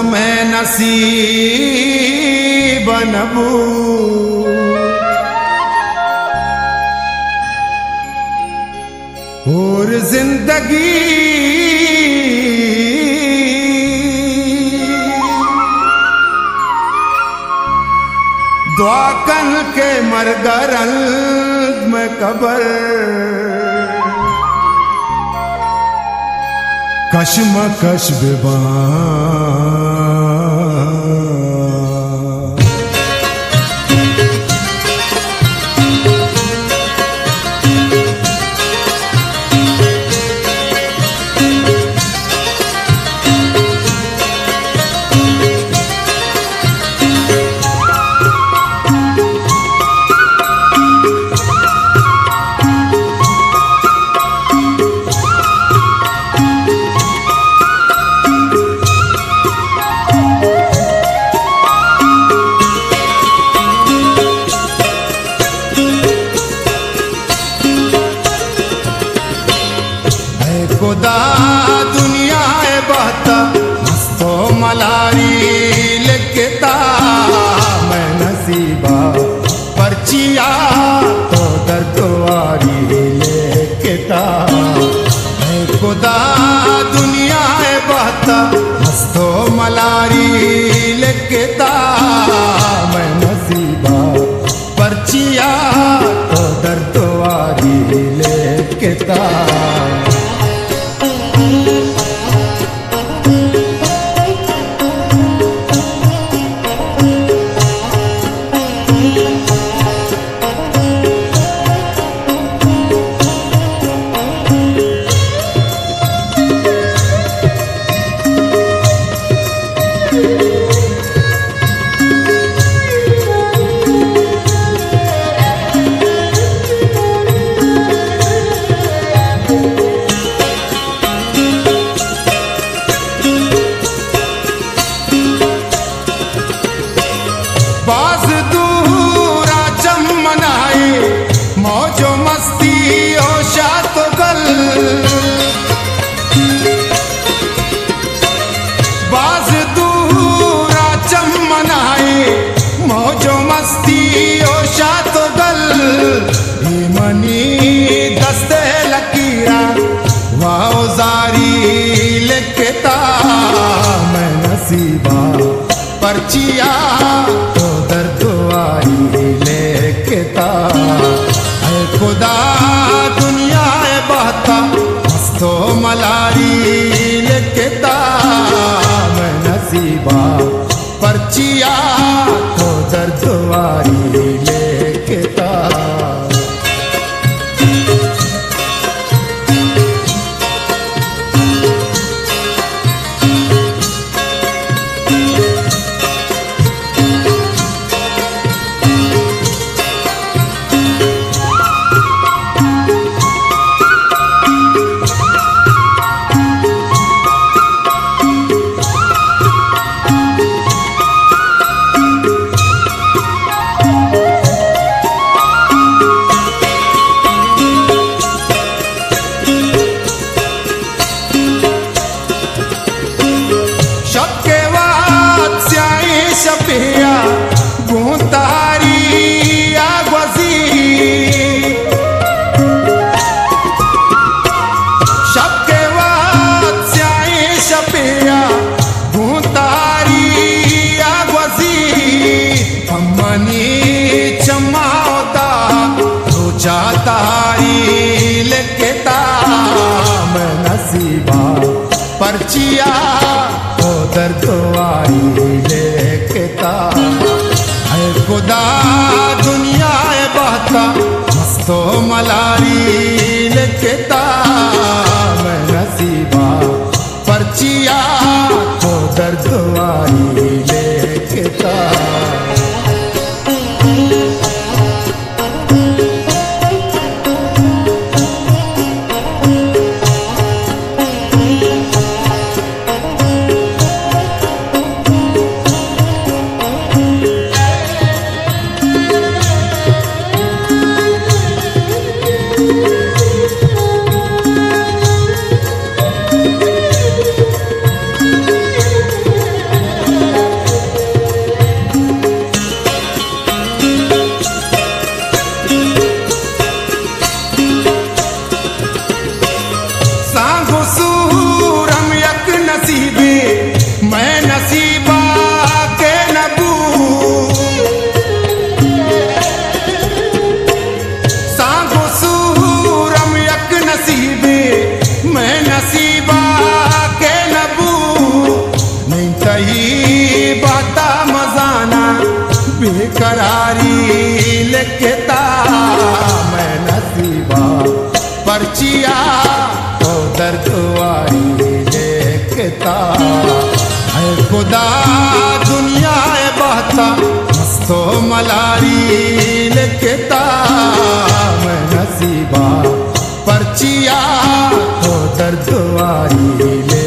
मैं नसीब नबू और जिंदगी दुआ कन के मरगरल में कबर कशमकश बेबान खुदा दुनिया बहता मस्तो मलारी लिखता मैं नसीबा पर्चिया तो दर्दवारी लिखता मैं खुदा दुनिया बहता मस्तो मलारी लिखता मैं नसीबा पर्चिया तो दर्दवारी लिखता बाज दूरा चमनाए मौजो मस्ती होशा तो गल बाज दूरा चमनाए मौजो मस्ती होशा तो गल मनी दस्ते लकीरा वाउजारी लिखता मैं नसीबा पर्चिया तो दर्दवारी लिखता है खुदा दुनिया बहता मस्तो मलारी लिखता मैं नसीबा पर्चिया तो दर्दवारी लिखता शपिया गुंतारी आगवजी शबके वाद स्याई शपिया गुंतारी आगवजी अम्मनी चमावता रोजा तारी लिखता मैं नसीबा पर्चिया तो दर्दवारी लिखता है खुदा दुनिया बहता मस्तो मलारी लिखता मैं नसीबा पर्चिया तो दर्दवारी लिखता पर्चिया तो दर्द वारी लेखता है खुदा दुनिया बहता मस्तो मलारी लिखता मैं नसीबा पर्चिया तो दर्द वारी ले